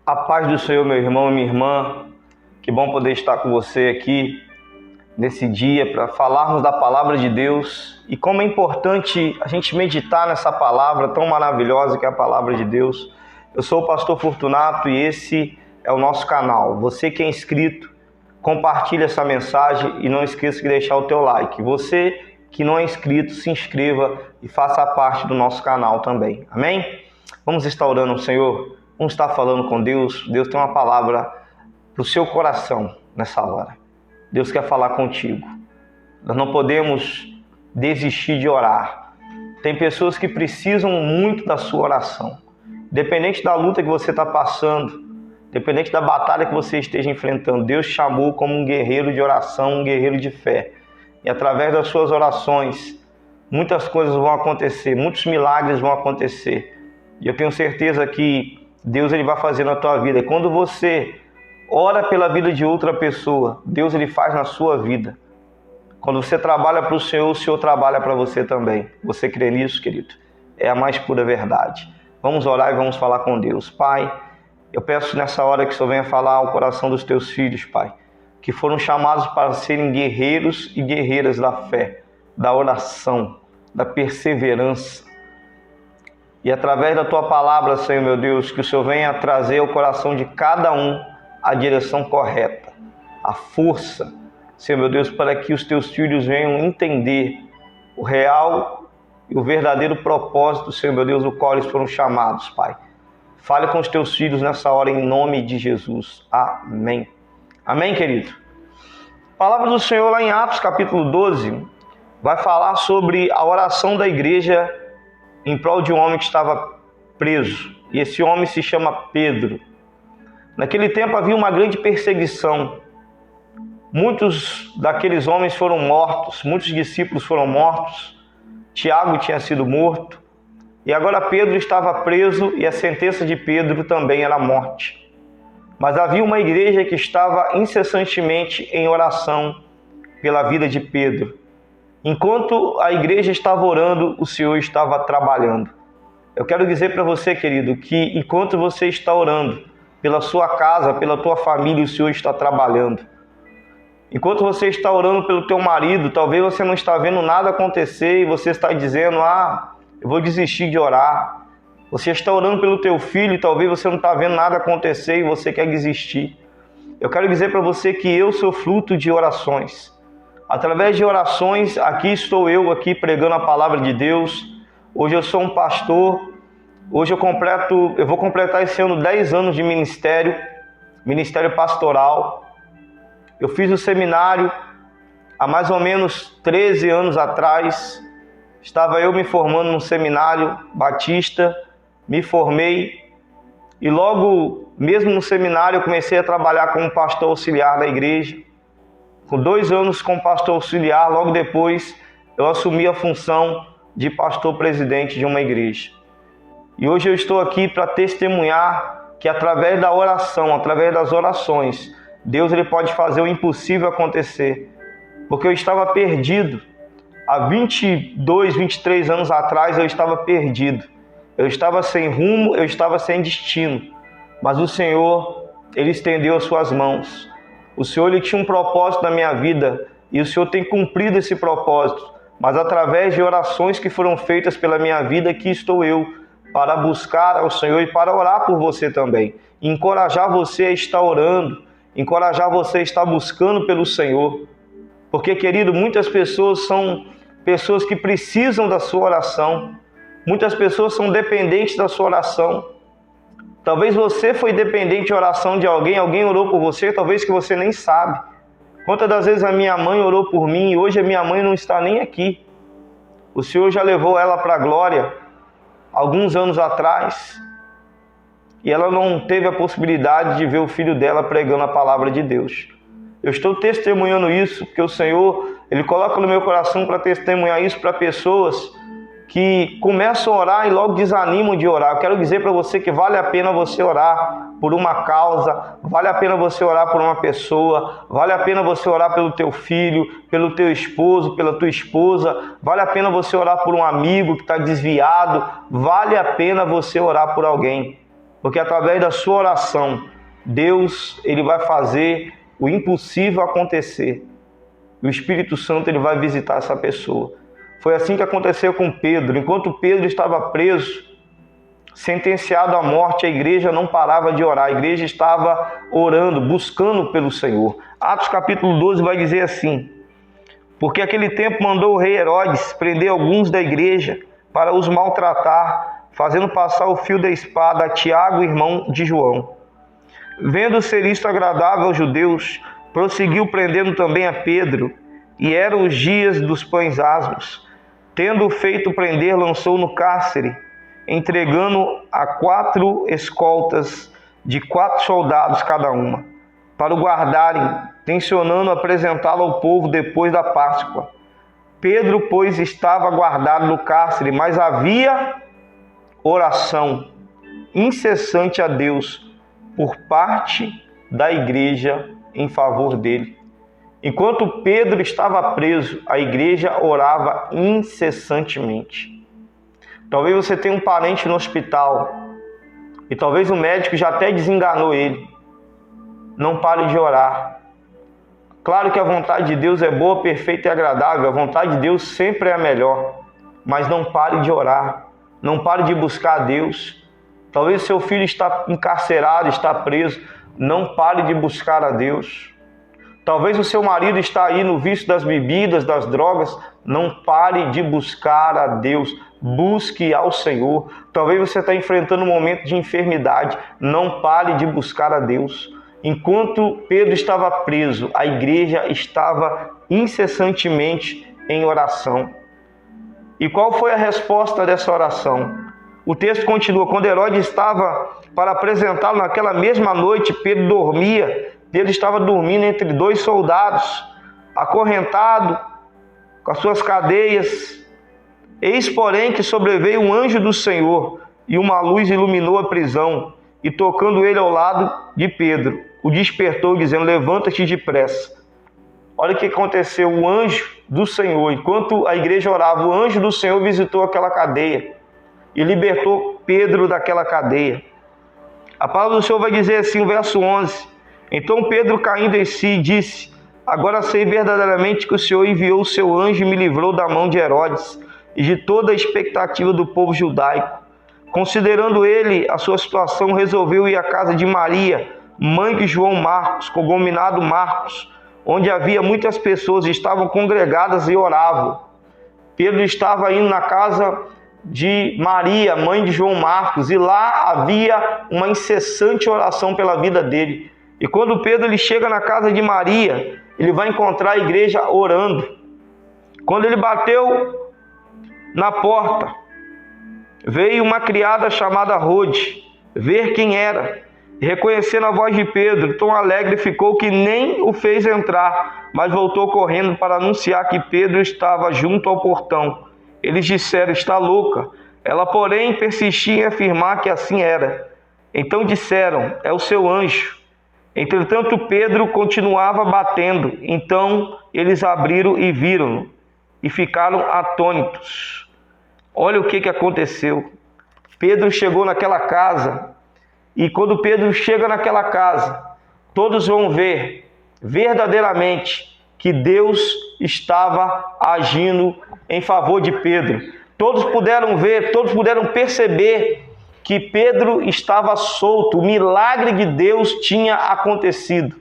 A paz do Senhor, meu irmão e minha irmã. Que bom poder estar com você aqui nesse dia para falarmos da palavra de Deus e como é importante a gente meditar nessa palavra tão maravilhosa que é a palavra de Deus. Eu sou o pastor Fortunato e esse é o nosso canal. Você que é inscrito, compartilhe essa mensagem e não esqueça de deixar o teu like. Você que não é inscrito, se inscreva e faça parte do nosso canal também. Amém? Vamos estar orando ao Senhor. Vamos estar falando com Deus. Deus tem uma palavra para o seu coração nessa hora. Deus quer falar contigo. Nós não podemos desistir de orar. Tem pessoas que precisam muito da sua oração. Independente da luta que você está passando, independente da batalha que você esteja enfrentando, Deus te chamou como um guerreiro de oração, um guerreiro de fé. E através das suas orações, muitas coisas vão acontecer, muitos milagres vão acontecer. E eu tenho certeza que Deus ele vai fazer na tua vida. E quando você ora pela vida de outra pessoa, Deus ele faz na sua vida. Quando você trabalha para o Senhor trabalha para você também. Você crê nisso, querido? É a mais pura verdade. Vamos orar e vamos falar com Deus. Pai, eu peço nessa hora que o Senhor venha falar ao coração dos teus filhos, Pai, que foram chamados para serem guerreiros e guerreiras da fé, da oração, da perseverança. E através da tua palavra, Senhor meu Deus, que o Senhor venha trazer ao coração de cada um a direção correta, a força, Senhor meu Deus, para que os teus filhos venham entender o real e o verdadeiro propósito, Senhor meu Deus, o qual eles foram chamados, Pai. Fale com os teus filhos nessa hora em nome de Jesus. Amém. Amém, querido? A palavra do Senhor lá em Atos capítulo 12 vai falar sobre a oração da igreja em prol de um homem que estava preso. E esse homem se chama Pedro. Naquele tempo havia uma grande perseguição. Muitos daqueles homens foram mortos, muitos discípulos foram mortos. Tiago tinha sido morto. E agora Pedro estava preso e a sentença de Pedro também era a morte. Mas havia uma igreja que estava incessantemente em oração pela vida de Pedro. Enquanto a igreja estava orando, o Senhor estava trabalhando. Eu quero dizer para você, querido, que enquanto você está orando pela sua casa, pela tua família, o Senhor está trabalhando. Enquanto você está orando pelo teu marido, talvez você não está vendo nada acontecer e você está dizendo, eu vou desistir de orar. Você está orando pelo teu filho e talvez você não está vendo nada acontecer e você quer desistir. Eu quero dizer para você que eu sou fruto de orações. Através de orações, aqui estou eu aqui pregando a palavra de Deus. Hoje eu sou um pastor. Hoje eu vou completar esse ano 10 anos de ministério pastoral. Eu fiz o seminário há mais ou menos 13 anos atrás. Estava eu me formando num seminário batista, me formei e logo, mesmo no seminário, eu comecei a trabalhar como pastor auxiliar da igreja. Com 2 anos como pastor auxiliar, logo depois eu assumi a função de pastor presidente de uma igreja. E hoje eu estou aqui para testemunhar que através da oração, através das orações, Deus ele pode fazer o impossível acontecer. Porque eu estava perdido. Há 22, 23 anos atrás eu estava perdido. Eu estava sem rumo, eu estava sem destino. Mas o Senhor, ele estendeu as suas mãos. O Senhor ele tinha um propósito na minha vida e o Senhor tem cumprido esse propósito. Mas através de orações que foram feitas pela minha vida, aqui estou eu para buscar ao Senhor e para orar por você também. Encorajar você a estar orando, encorajar você a estar buscando pelo Senhor. Porque, querido, muitas pessoas são pessoas que precisam da sua oração. Muitas pessoas são dependentes da sua oração. Talvez você foi dependente de oração de alguém orou por você, talvez que você nem sabe. Quantas das vezes a minha mãe orou por mim e hoje a minha mãe não está nem aqui. O Senhor já levou ela para a glória alguns anos atrás e ela não teve a possibilidade de ver o filho dela pregando a palavra de Deus. Eu estou testemunhando isso porque o Senhor ele coloca no meu coração para testemunhar isso para pessoas que começam a orar e logo desanimam de orar. Eu quero dizer para você que vale a pena você orar por uma causa, vale a pena você orar por uma pessoa, vale a pena você orar pelo teu filho, pelo teu esposo, pela tua esposa, vale a pena você orar por um amigo que está desviado, vale a pena você orar por alguém. porque através da sua oração, Deus ele vai fazer o impossível acontecer. O Espírito Santo ele vai visitar essa pessoa. Foi assim que aconteceu com Pedro. Enquanto Pedro estava preso, sentenciado à morte, a igreja não parava de orar. A igreja estava orando, buscando pelo Senhor. Atos capítulo 12 vai dizer assim: porque aquele tempo mandou o rei Herodes prender alguns da igreja para os maltratar, fazendo passar o fio da espada a Tiago, irmão de João. Vendo ser isto agradável aos judeus, prosseguiu prendendo também a Pedro, e eram os dias dos pães asmos. Tendo feito prender, lançou no cárcere, entregando a 4 escoltas de 4 soldados cada uma, para o guardarem, tencionando apresentá-lo ao povo depois da Páscoa. Pedro, pois, estava guardado no cárcere, mas havia oração incessante a Deus por parte da igreja em favor dele. Enquanto Pedro estava preso, a igreja orava incessantemente. Talvez você tenha um parente no hospital e talvez o médico já até desenganou ele. Não pare de orar. Claro que a vontade de Deus é boa, perfeita e agradável. A vontade de Deus sempre é a melhor. Mas não pare de orar. Não pare de buscar a Deus. Talvez seu filho está encarcerado, está preso. Não pare de buscar a Deus. Talvez o seu marido está aí no vício das bebidas, das drogas. Não pare de buscar a Deus. Busque ao Senhor. Talvez você está enfrentando um momento de enfermidade. Não pare de buscar a Deus. Enquanto Pedro estava preso, a igreja estava incessantemente em oração. E qual foi a resposta dessa oração? O texto continua: quando Herodes estava para apresentá-lo naquela mesma noite, Pedro dormia. Pedro estava dormindo entre 2 soldados, acorrentado com as suas cadeias. Eis, porém, que sobreveio um anjo do Senhor, e uma luz iluminou a prisão, e tocando ele ao lado de Pedro, o despertou, dizendo: levanta-te depressa. Olha o que aconteceu. O anjo do Senhor, enquanto a igreja orava, o anjo do Senhor visitou aquela cadeia e libertou Pedro daquela cadeia. A palavra do Senhor vai dizer assim, o verso 11: então Pedro, caindo em si, disse: agora sei verdadeiramente que o Senhor enviou o seu anjo e me livrou da mão de Herodes e de toda a expectativa do povo judaico. Considerando ele a sua situação, resolveu ir à casa de Maria, mãe de João Marcos, cognominado Marcos, onde havia muitas pessoas, estavam congregadas e oravam. Pedro estava indo na casa de Maria, mãe de João Marcos, e lá havia uma incessante oração pela vida dele. E quando Pedro ele chega na casa de Maria, ele vai encontrar a igreja orando. Quando ele bateu na porta, veio uma criada chamada Rode ver quem era. E reconhecendo a voz de Pedro, tão alegre ficou que nem o fez entrar, mas voltou correndo para anunciar que Pedro estava junto ao portão. Eles disseram: está louca. Ela, porém, persistia em afirmar que assim era. Então disseram: é o seu anjo. Entretanto, Pedro continuava batendo. Então eles abriram e viram-no, e ficaram atônitos. Olha o que aconteceu. Pedro chegou naquela casa, e quando Pedro chega naquela casa, todos vão ver verdadeiramente que Deus estava agindo em favor de Pedro. Todos puderam ver, todos puderam perceber que Pedro estava solto, o milagre de Deus tinha acontecido.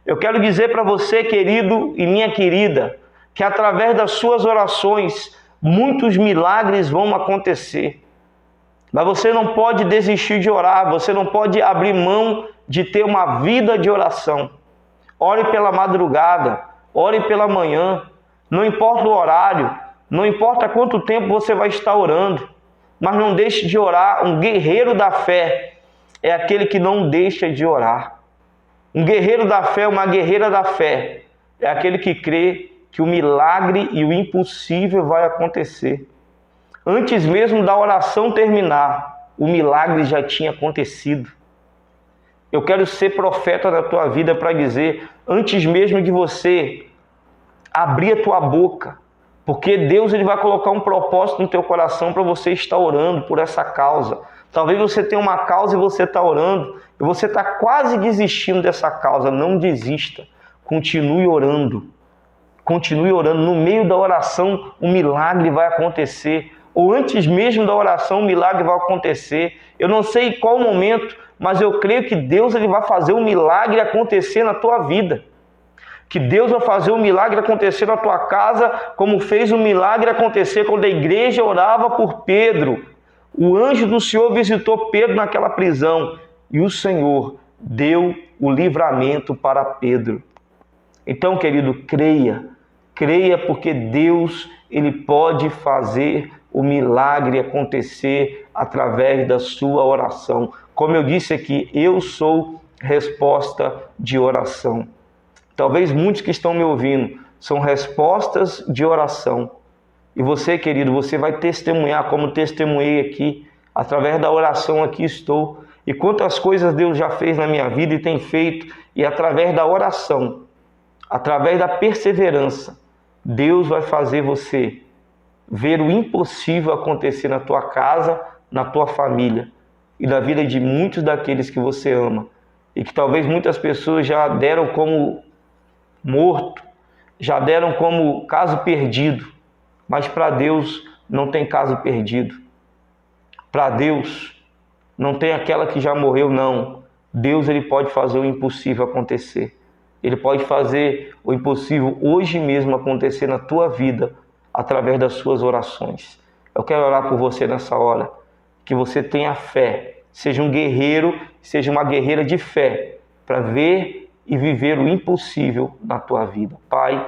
Eu quero dizer para você, querido e minha querida, que através das suas orações, muitos milagres vão acontecer. Mas você não pode desistir de orar, você não pode abrir mão de ter uma vida de oração. Ore pela madrugada, ore pela manhã, não importa o horário, não importa quanto tempo você vai estar orando, mas não deixe de orar. Um guerreiro da fé é aquele que não deixa de orar. Um guerreiro da fé, uma guerreira da fé, é aquele que crê que o milagre e o impossível vai acontecer. Antes mesmo da oração terminar, o milagre já tinha acontecido. Eu quero ser profeta da tua vida para dizer, antes mesmo de você abrir a tua boca, porque Deus ele vai colocar um propósito no teu coração para você estar orando por essa causa, Talvez você tenha uma causa e você está orando, e você está quase desistindo dessa causa. Não desista. Continue orando. Continue orando. No meio da oração, um milagre vai acontecer. Ou antes mesmo da oração, um milagre vai acontecer. Eu não sei qual momento, mas eu creio que Deus ele vai fazer um milagre acontecer na tua vida. Que Deus vai fazer um milagre acontecer na tua casa, como fez um milagre acontecer quando a igreja orava por Pedro. O anjo do Senhor visitou Pedro naquela prisão e o Senhor deu o livramento para Pedro. Então, querido, creia. Creia porque Deus ele pode fazer o milagre acontecer através da sua oração. Como eu disse aqui, eu sou resposta de oração. Talvez muitos que estão me ouvindo são respostas de oração. E você, querido, você vai testemunhar como testemunhei aqui. Através da oração aqui estou. E quantas coisas Deus já fez na minha vida e tem feito. E através da oração, através da perseverança, Deus vai fazer você ver o impossível acontecer na tua casa, na tua família e na vida de muitos daqueles que você ama. E que talvez muitas pessoas já deram como morto, já deram como caso perdido. Mas para Deus não tem caso perdido. Para Deus não tem aquela que já morreu, não. Deus ele pode fazer o impossível acontecer. Ele pode fazer o impossível hoje mesmo acontecer na tua vida através das suas orações. Eu quero orar por você nessa hora. Que você tenha fé. Seja um guerreiro, seja uma guerreira de fé para ver e viver o impossível na tua vida. Pai,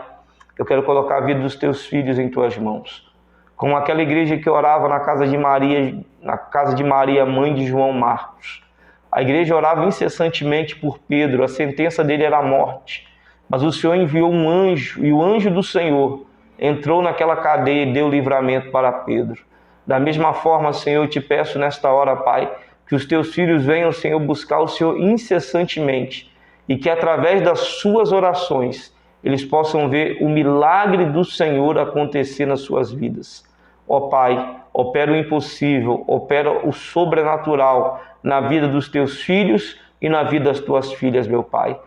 eu quero colocar a vida dos teus filhos em tuas mãos. Como aquela igreja que orava na casa de Maria, mãe de João Marcos. A igreja orava incessantemente por Pedro, a sentença dele era a morte. Mas o Senhor enviou um anjo, e o anjo do Senhor entrou naquela cadeia e deu livramento para Pedro. Da mesma forma, Senhor, eu te peço nesta hora, Pai, que os teus filhos venham, Senhor, buscar o Senhor incessantemente e que através das suas orações eles possam ver o milagre do Senhor acontecer nas suas vidas. Ó Pai, opera o impossível, opera o sobrenatural na vida dos teus filhos e na vida das tuas filhas, meu Pai.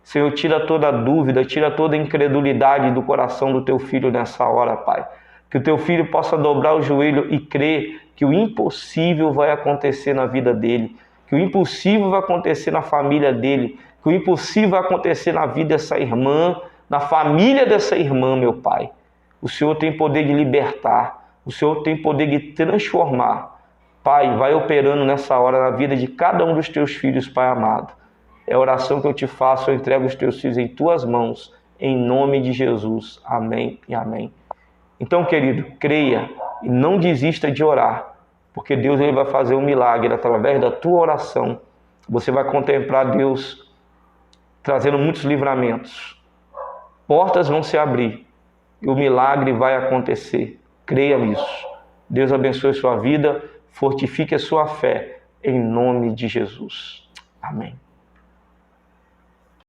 Senhor, tira toda dúvida, tira toda incredulidade do coração do teu filho nessa hora, Pai. Que o teu filho possa dobrar o joelho e crer que o impossível vai acontecer na vida dele, que o impossível vai acontecer na família dele, que o impossível vai acontecer na vida dessa irmã, na família dessa irmã, meu Pai. O Senhor tem poder de libertar, o Senhor tem poder de transformar. Pai, vai operando nessa hora na vida de cada um dos teus filhos, Pai amado. É a oração que eu te faço, eu entrego os teus filhos em tuas mãos, em nome de Jesus. Amém e amém. Então, querido, creia e não desista de orar, porque Deus ele vai fazer um milagre através da tua oração. Você vai contemplar Deus trazendo muitos livramentos. Portas vão se abrir e o milagre vai acontecer. Creia nisso. Deus abençoe sua vida, fortifique a sua fé, em nome de Jesus. Amém.